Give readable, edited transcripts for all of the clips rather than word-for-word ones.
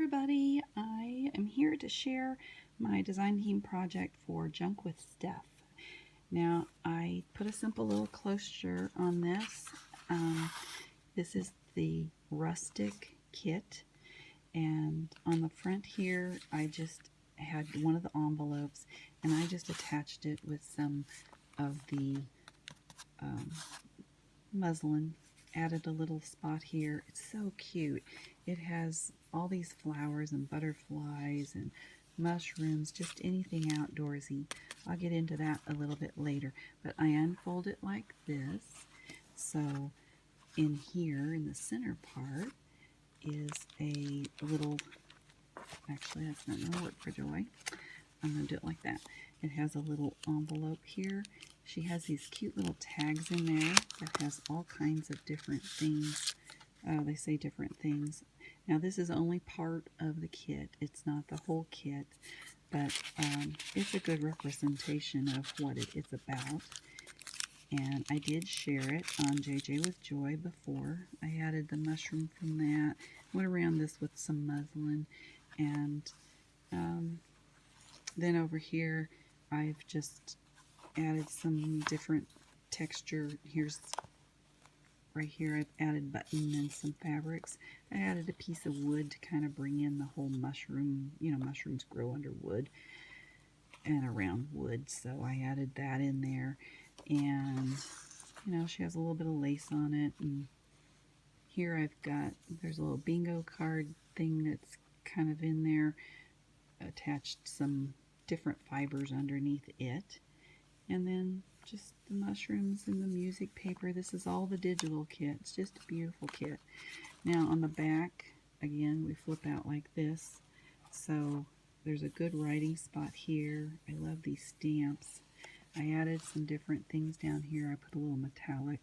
everybody, I am here to share my design team project for Junk with Steph. Now I put a simple little closure on this. This is the Rustic kit, and on the front here I just had one of the envelopes and I just attached it with some of the muslin. Added a little spot here. It's so cute. It has all these flowers and butterflies and mushrooms, just anything outdoorsy. I'll get into that a little bit later, but I unfold it like this. So in here, in the center part, is a little, actually that's not going to work for Joy. I'm going to do it like that. It has a little envelope here. She has these cute little tags in there that has all kinds of different things. They say different things. Now this is only part of the kit. It's not the whole kit, but it's a good representation of what it's about. And I did share it on JJ with Joy before. I added the mushroom from that. Went around this with some muslin. And then over here I've just added some different texture. Right here I've added button and some fabrics. I added a piece of wood to kind of bring in the whole mushroom. You know, mushrooms grow under wood and around wood, so I added that in there. And you know, she has a little bit of lace on it. And here there's a little bingo card thing that's kind of in there. Attached some different fibers underneath it. And then just the mushrooms and the music paper. This is all the digital kit. It's just a beautiful kit. Now on the back, again, we flip out like this. So there's a good writing spot here. I love these stamps. I added some different things down here. I put a little metallic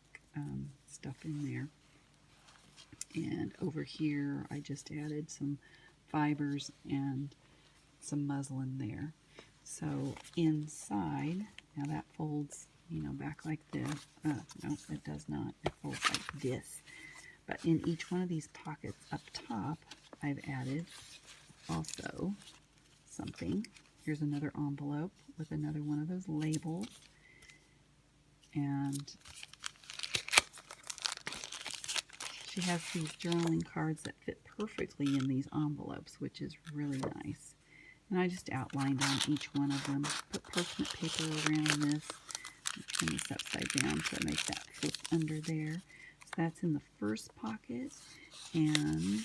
stuff in there. And over here, I just added some fibers and some muslin there. So inside, now that folds, you know, back like this. No, it does not. It folds like this. But in each one of these pockets up top, I've added also something. Here's another envelope with another one of those labels. And she has these journaling cards that fit perfectly in these envelopes, which is really nice. And I just outlined on each one of them. Put parchment paper around this. Turn this upside down to make that flip under there. So that's in the first pocket. And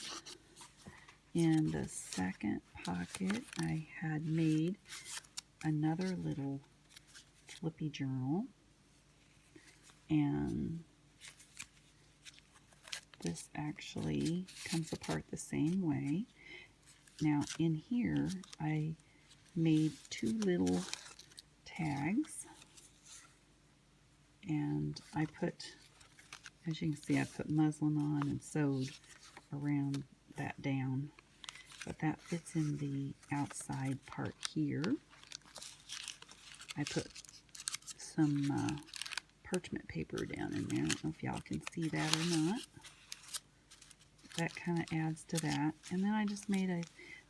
in the second pocket, I had made another little flippy journal. And this actually comes apart the same way. Now in here, I made two little tags, and I put, as you can see, I put muslin on and sewed around that down, but that fits in the outside part here. I put some parchment paper down in there. I don't know if y'all can see that or not. That kind of adds to that. And then I just made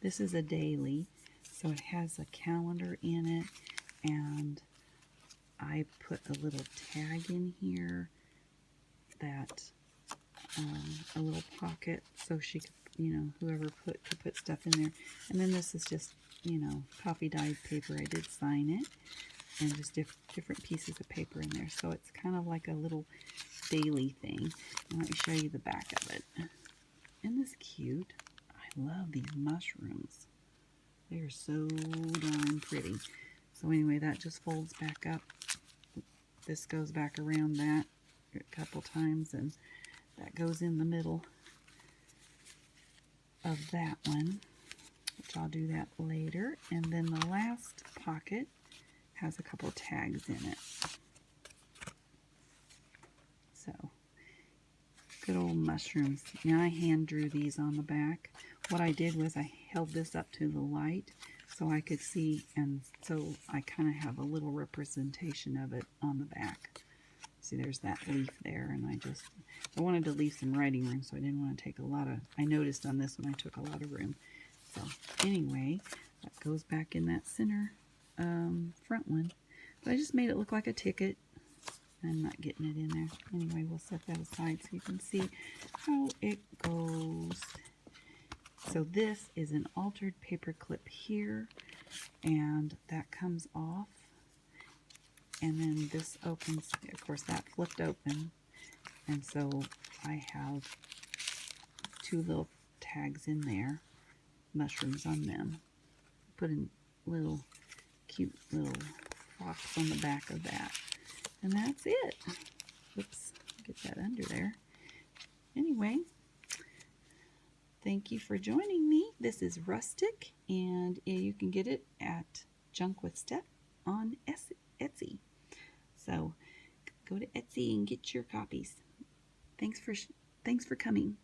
this is a daily, so it has a calendar in it, and I put a little tag in here that a little pocket, so she could, you know, whoever could put stuff in there. And then this is just, you know, coffee dyed paper. I did sign it, and just different pieces of paper in there. So it's kind of like a little daily thing. And let me show you the back of it. Isn't this cute? I love these mushrooms. They are so darn pretty. So anyway, that just folds back up. This goes back around that a couple times, and that goes in the middle of that one, which I'll do that later. And then the last pocket has a couple tags in it. So good old mushrooms. Now I hand drew these on the back. What I did was I held this up to the light so I could see, and so I kind of have a little representation of it on the back. See, there's that leaf there, and I wanted to leave some writing room, so I didn't want to take a lot of, I noticed on this one I took a lot of room. So anyway, that goes back in that center front one. But I just made it look like a ticket. I'm not getting it in there. Anyway, we'll set that aside so you can see how it goes. So this is an altered paper clip here, and that comes off. And then this opens, of course that flipped open. And so I have 2 little tags in there, mushrooms on them. Put in little cute little rocks on the back of that. And that's it. Oops, get that under there. Anyway, thank you for joining me. This is Rustic, and you can get it at Junk with Steph on Etsy. So go to Etsy and get your copies. Thanks for coming.